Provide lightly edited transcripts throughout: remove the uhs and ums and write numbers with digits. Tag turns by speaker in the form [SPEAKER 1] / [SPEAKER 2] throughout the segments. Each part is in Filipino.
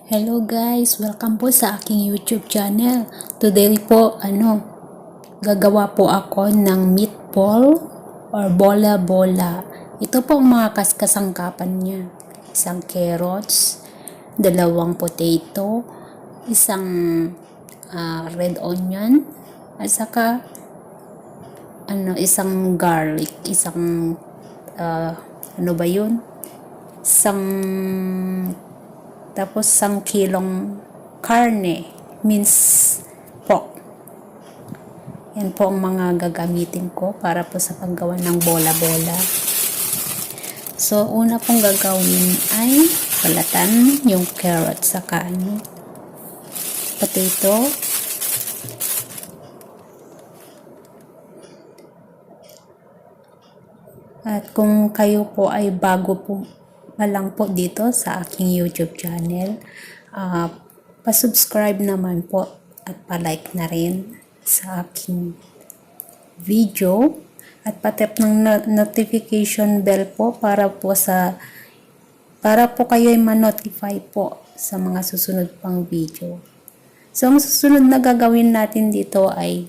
[SPEAKER 1] Hello guys, welcome po sa aking YouTube channel. Today po, gagawa po ako ng meatball or bola-bola. Ito po ang mga kasangkapan niya. Isang carrots, dalawang potato, isang red onion, at saka isang garlic, isang tapos 1 kilong karne, minced pork. Yan po ang mga gagamitin ko para po sa paggawa ng bola-bola. So, una pong gagawin ay balatan yung carrot saka potato. At kung kayo po ay bago po lang po dito sa aking YouTube channel, pa-subscribe naman po at pa-like na rin sa aking video at pa-tap ng notification bell po para po kayo ay ma-notify po sa mga susunod pang video. So, ang susunod na gagawin natin dito ay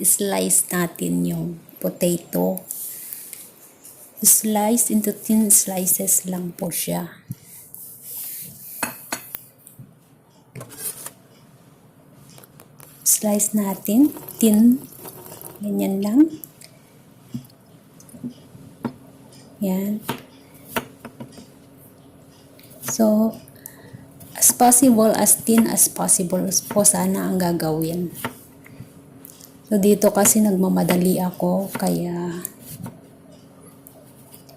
[SPEAKER 1] slice natin yung potato. Slice into thin slices lang po siya. Slice natin thin, ganyan lang. Yan. So, as thin as possible po sana ang gagawin. So, dito kasi nagmamadali ako, kaya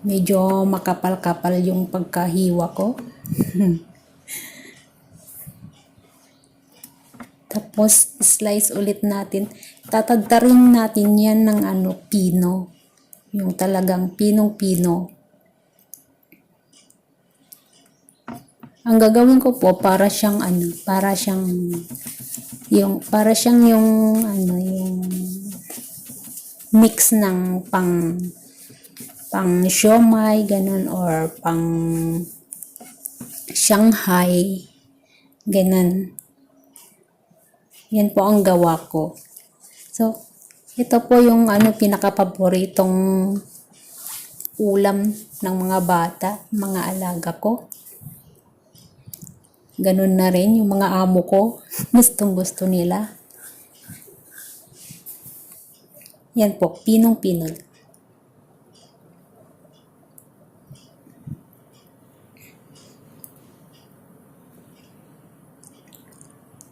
[SPEAKER 1] medyo makapal-kapal yung pagkahiwa ko. Tapos, slice ulit natin. Tatagtarin natin yan ng pino. Yung talagang pinong-pino. Ang gagawin ko po, para siyang yung mix ng pang siomai, ganun, or pang Shanghai, ganun. Yan po ang gawa ko. So, ito po yung pinaka-paboritong ulam ng mga bata, mga alaga ko. Ganun na rin yung mga amo ko. Gustong-gusto nila. Yan po, pinong-pino.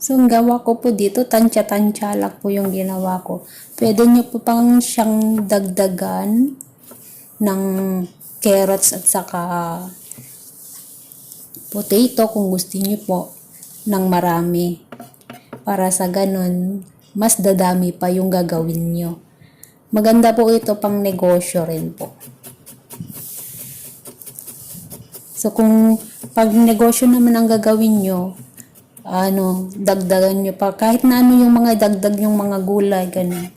[SPEAKER 1] So, ang gawa ko po dito, tansya-tansya lang po yung ginawa ko. Pwede nyo po pang siyang dagdagan ng carrots at saka potato kung gusto nyo po ng marami. Para sa ganun, mas dadami pa yung gagawin nyo. Maganda po ito pang negosyo rin po. So, kung pag negosyo naman ang gagawin nyo, dagdagan nyo pa. Kahit na yung mga dagdag yung mga gulay, ganun.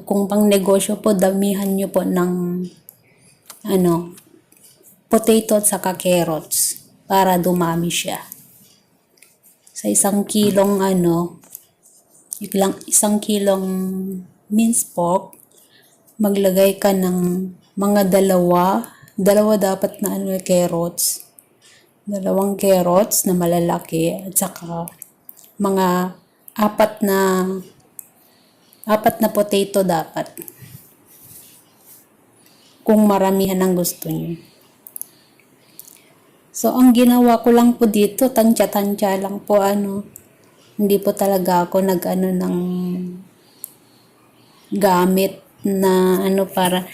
[SPEAKER 1] Kung pang negosyo po, damihan nyo po ng potato at saka carrots para dumami siya. Sa 1 kilong isang kilong minced pork, maglagay ka ng mga dalawa dapat na carrots. 2 carrots na malalaki at saka mga 4 na potato dapat. Kung maramihan ang gusto niyo. So, ang ginawa ko lang po dito, tansya-tansya lang po hindi po talaga ako ng gamit na para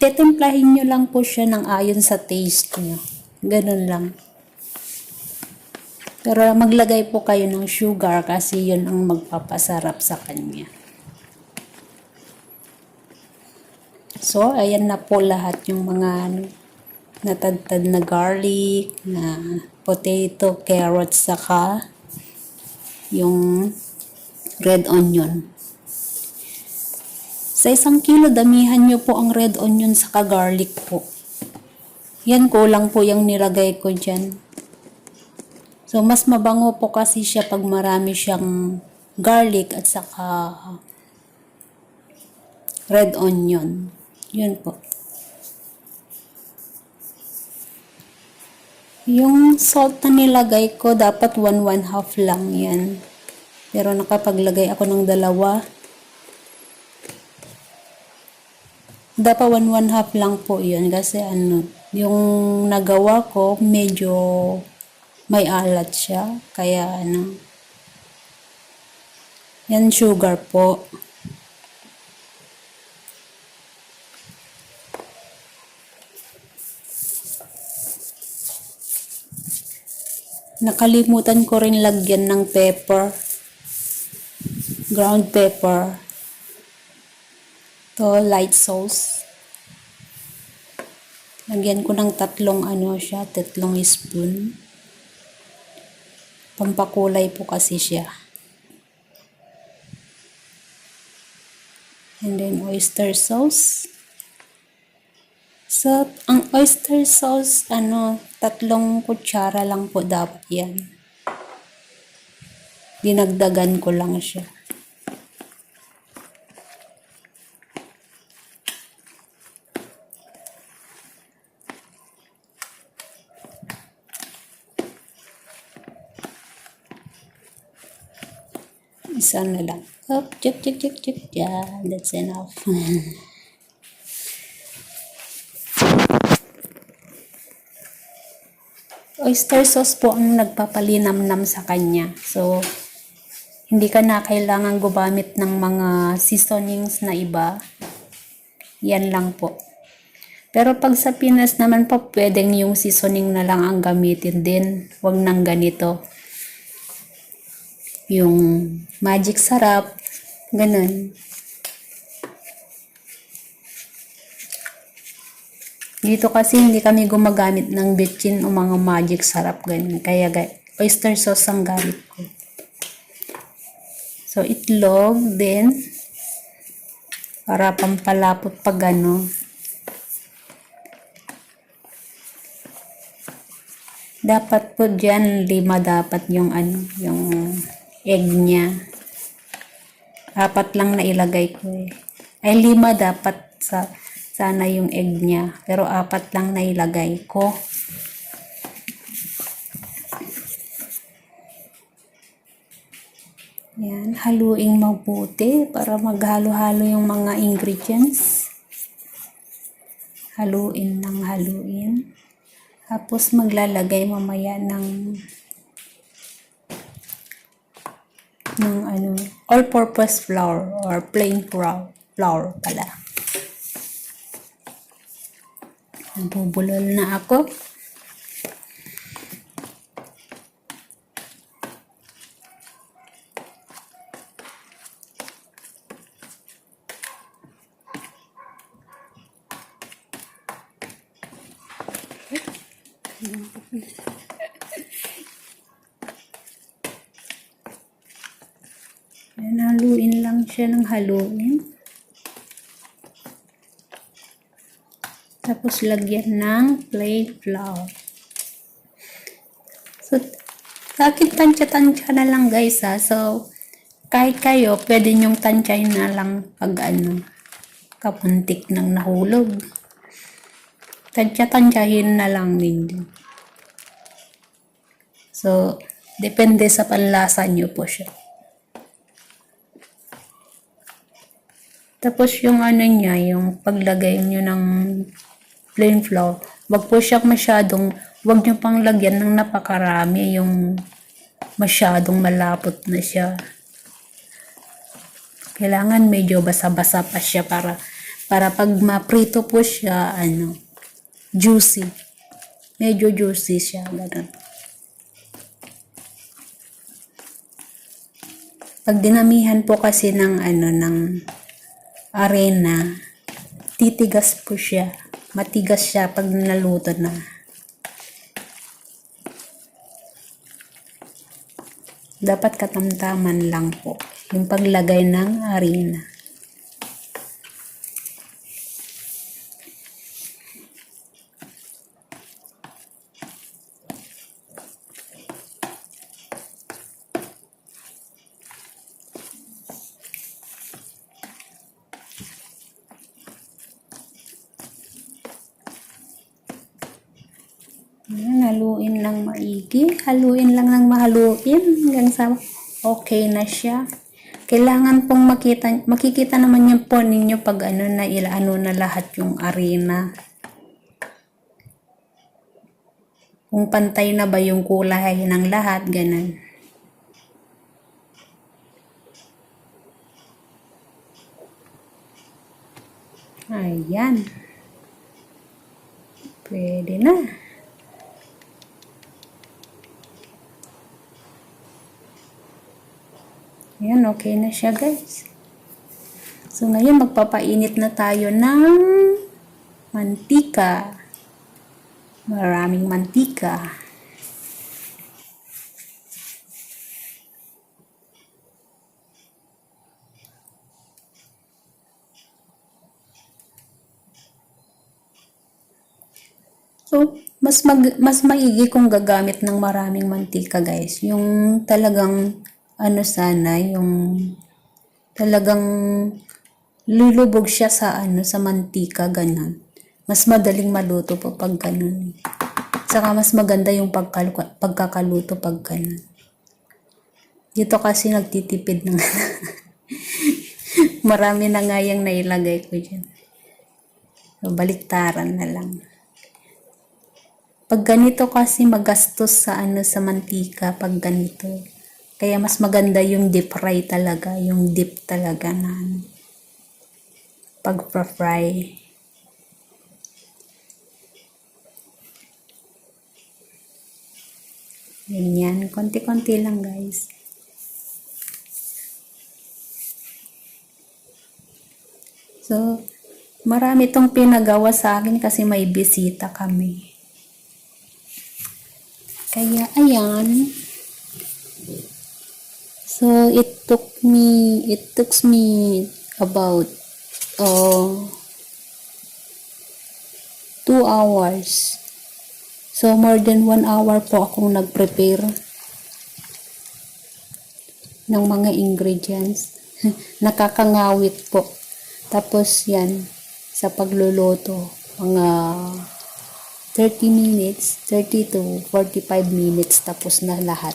[SPEAKER 1] tetemplahin nyo lang po siya ng ayon sa taste nyo. Ganun lang. Pero maglagay po kayo ng sugar kasi yun ang magpapasarap sa kanya. So, ayan na po lahat yung mga natadtad na garlic, na potato, carrots, saka yung red onion. Sa 1 kilo, damihan nyo po ang red onion saka garlic po. Yan, kulang po yung nilagay ko dyan. So, mas mabango po kasi siya pag marami siyang garlic at saka red onion. Yun po. Yung salt na nilagay ko, dapat 1/2 lang yan. Pero nakapaglagay ako ng 2. Dapat 1/2 lang po yun kasi yung nagawa ko medyo may alat siya. Kaya yan sugar po. Nakalimutan ko rin lagyan ng pepper. Ground pepper. To light sauce. Lagyan ko ng 3 spoon. Pampakulay po kasi siya. And then oyster sauce. So, ang oyster sauce, 3 kutsara lang po dapat yan. Dinagdagan ko lang siya. Isa na lang. Up, chik. Yeah, that's enough. Oyster sauce po ang nagpapalinamnam sa kanya. So, hindi ka na kailangan gumamit ng mga seasonings na iba. Yan lang po. Pero pag sa Pinas naman po, pwedeng yung seasoning na lang ang gamitin din. Huwag nang ganito. Yung magic sarap. Ganun. Dito kasi hindi kami gumagamit ng betchin o mga magic sarap. Ganun. Kaya oyster sauce ang gamit ko. So, itlog din. Para pampalapot pag dapat po dyan 5 dapat yung yung egg niya. 4 lang na ilagay ko eh. Ay 5 dapat sana yung egg niya. Pero 4 lang na ilagay ko. Yan, haluin mabuti para maghalo-halo yung mga ingredients. Haluin ng haluin. Tapos maglalagay mamaya ng all-purpose flour or plain flour pala. Nabubulol na ako. Yan, haluin lang siya ng haluin. Tapos lagyan ng plain flour. So, sa akin tansya-tansya na lang guys ha. So, kahit kayo, pwede nyong tansyahin na lang pag kapuntik ng nahulog. Tansya-tansyahin na lang ninyo. So, depende sa panlasa nyo po siya. Tapos yung niya, yung paglagay nyo ng plain flour, wag po siya wag nyo pang lagyan ng napakarami, yung masyadong malapot na siya. Kailangan medyo basa-basa pa siya para pag maprito po siya, juicy. Medyo juicy siya, ganun. Pag dinamihan po kasi ng arena, titigas po siya. Matigas siya pag naluto na. Dapat katamtaman lang po yung paglagay ng arena. haluin ng maigi. Haluin lang ng mahaluin hanggang sa okay na siya. Kailangan pong makikita naman yan po ninyo pag ano na lahat yung arena. Kung pantay na ba yung kulay ng lahat, ganun. Ayan. Pwede na. Ayan, okay na siya guys. So ngayon magpapainit na tayo ng mantika. Maraming mantika. So, mas maigi kung gagamit ng maraming mantika guys. Yung talagang sana, yung talagang lulubog siya sa sa mantika ganun. Mas madaling maluto po pag ganun. Saka mas maganda yung pagkakaluto pag ganun. Dito kasi nagtitipid ng marami na nga yung nailagay ko dyan. So, baliktaran na lang. Pag ganito kasi magastos sa sa mantika pag ganito. Kaya mas maganda yung deep fry talaga, yung deep talaga na pag-fry. Ganyan, konti-konti lang guys. So, marami itong pinagawa sa akin kasi may bisita kami. Kaya, ayan. So, it took me about 2 hours. So, more than 1 hour po akong nag-prepare ng mga ingredients. Nakakangawit po. Tapos, yan, sa pagluluto, mga 30 minutes, 30 to 45 minutes, tapos na lahat.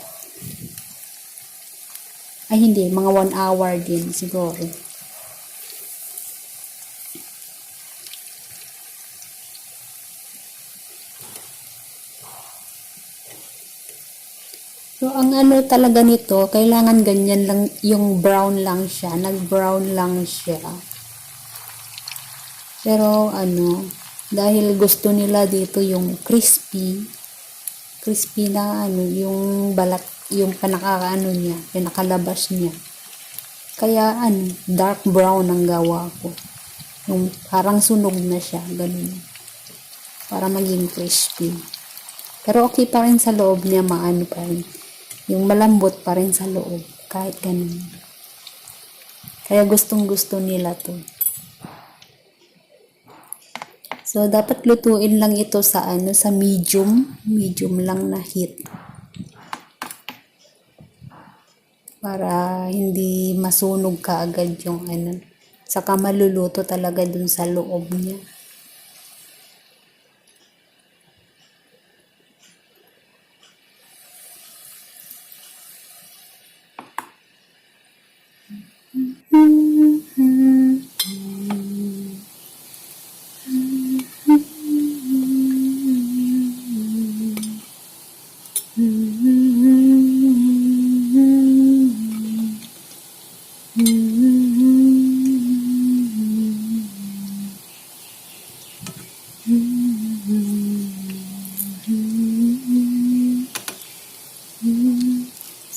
[SPEAKER 1] Ay, hindi, mga 1 hour din, siguro. So, ang talaga nito, kailangan ganyan lang, yung brown lang siya, nag-brown lang siya. Pero, dahil gusto nila dito yung crispy na yung balat, yung niya, pinakalabas niya. Kaya, dark brown ang gawa ko. Yung parang sunog na siya, ganun. Para maging crispy. Pero okay pa rin sa loob niya, pa rin. Yung malambot pa rin sa loob, kahit ganun. Kaya gustong-gusto nila to. So, dapat lutuin lang ito sa sa medium lang na heat. Para hindi masunog kaagad yung Saka maluluto talaga dun sa loob niya.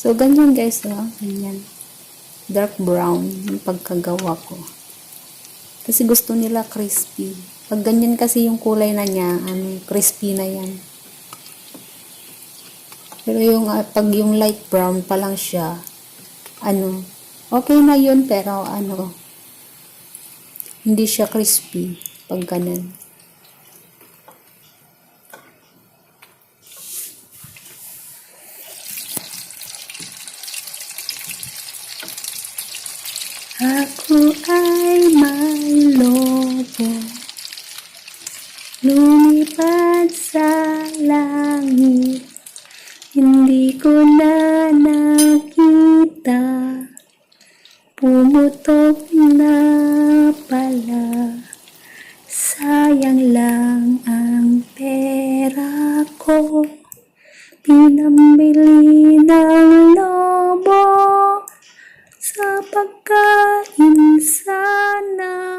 [SPEAKER 1] So, ganyan guys, ganyan. Dark brown yung pagkagawa ko. Kasi gusto nila crispy. Pag ganyan kasi yung kulay na niya, crispy na yan. Pero yung, pag yung light brown pa lang siya, okay na yun, pero hindi siya crispy pag ganun. Ako ay may lobo, lumipad sa langit. Hindi ko na nakita, pumutok na pala. Sayang lang ang pera ko, pinambili ng lobo sa pagkain sana.